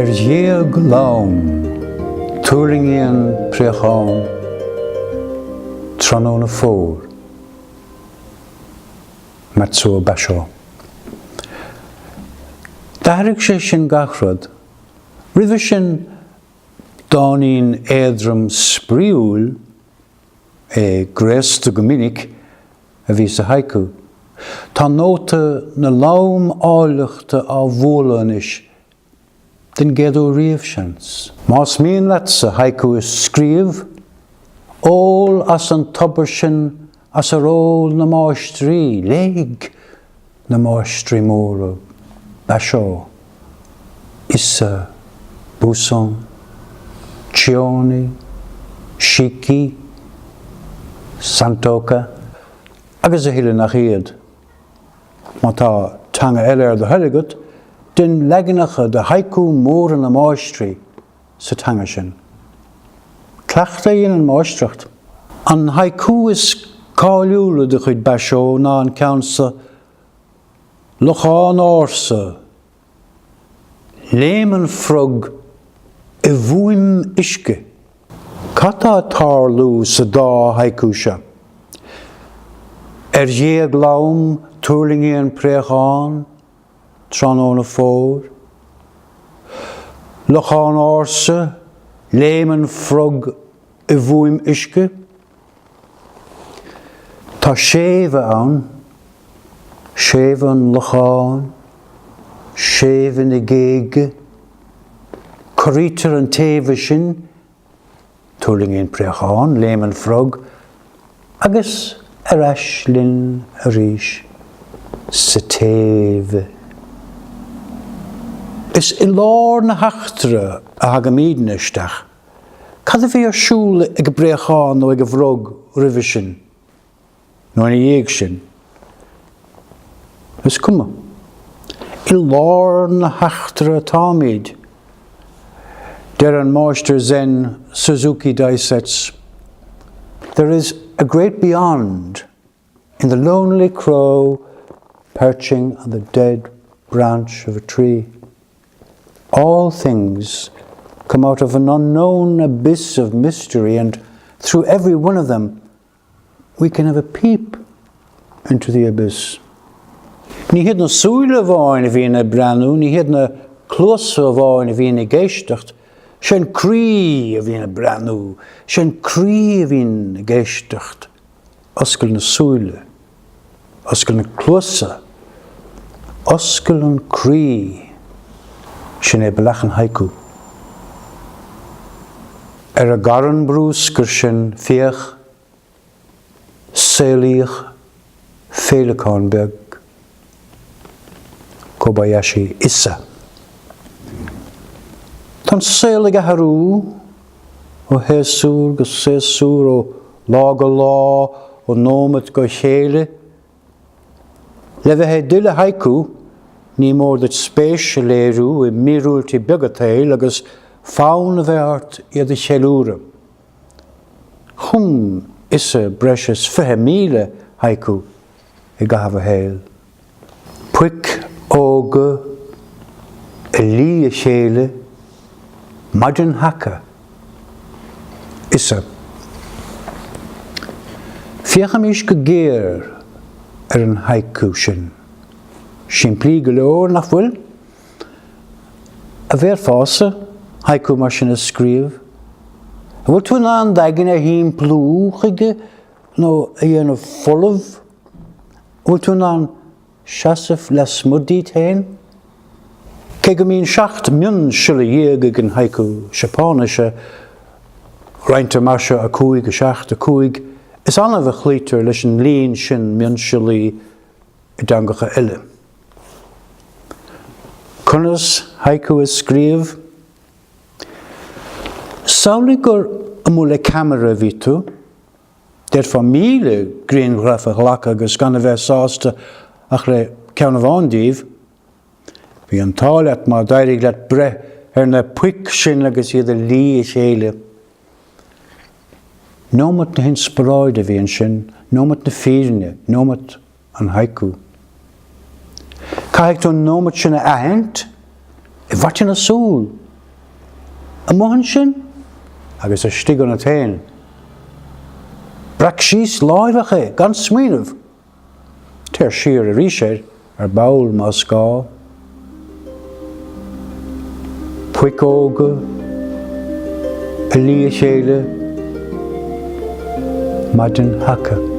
Gaeilge lawn, Turingen Prechon, Tronona Fór, Matso Basho. Darig sé sin gachrod, rih sin dánin éadrom spríúil gréasta go minic a bhí sa haiku. Tá nóta na lám áileachta á bhólanis den géadú riamh sins. Más míon leat sa haiku is scríomh, ól as an tobar sin as a ról na máistrí, léig na máistrí móra, Basho, Issa, Buson, Chioni, Shiki, Santoka, agus a hile nach iad. Má tá tanga eile do heiligad, den legannacha de haiku mór na máistrí sa tanga sin. Clachta íon an máistracht. An haiku is cáiliúla de chuid Basho ná an ceansa Lochán ársa, léman frog I bhuaim isce. Catá tarlú sa dá haiku se. Gaeilge lawn, Turingen Prechon, Tronona Fór. Lochán ársa, léman frog I bhuaim isce. Tá séfa an, séfa an lochán, séfa na Gaeilge, Corítar an taobha sin, Turingen Prechon, léman frog, agus ais linn a ríis sa taobha. Is I lár na heachtra a hagamíd isteach. Cad a bhí ar siúl ag Brechán nó ag a bhrog ribh sin, nó ina dhéag sin. Is cuma. I lár na heachtra táimid. Der an Meister Zen Suzuki Daisets, there is a great beyond in the lonely crow perching on the dead branch of a tree. All things come out of an unknown abyss of mystery, and through every one of them we can have a peep into the abyss. Ní hiad na súile bháin a bhí na breanú, ní hiad na closa bháin a bhí na géisteacht, sin crí a bhí na breanú, sin crí a bhí na géisteacht, oscail na súile, oscail na closa, oscail an crí, sin bealach an haiku. A garan brús gur sin fiach, Sailíoch, Féileacán beag, Kobayashi Issa. Tan saoil a harú, ó héasúr go séasúr, ó lá go lá, ó nómad go chéile. Le bheith é duile haiku, ní mór dat spéis léirú I míúiltí beagatéil agus fáin a bheart iad a chéilúra. Chum Issa breis 5,000 haiku I gahaf a héil. Puic óga a lí a chéile, Maidin haka, Issa. Fiacham is go géir an haiku sin. Simplí go leor nach bhfuil. A bhéir fása, haiku mar sin a scríomh. A bhfuil tú an dagan a hín plúchaige nó a dhéanamh folamh. A bhfuil tú an seasamh le smudí tain. Cé go mín 7 mion sula dhéag an haiku Sepánaise, roinnte mar se a 5 a 7 a 5, is anna bheith chlítar leis an líon sin mion sulaí I dangacha eile. Conas haiku is scríomh. Saola gur amú le camera bhí tú, der famíle Gaeilge ghlach agus gan a bheith sásta ach le ceann bháindíomh, bhí an táileat má d'éirigh leat breth ar na puic sin agus iad a lí a chéile. Nómat na hinspráide bhí an sin, nómat na fírinne, nómat an haiku. Caithh tú nómat sin a ahent, I bhairtean a súl, a mohan sin, agus a stig an a tain. Brac síos láidhacha, gan smíanamh. Teir siar a ríséir ar baul más gá. Puic óga, a lí chéile, maidin haca.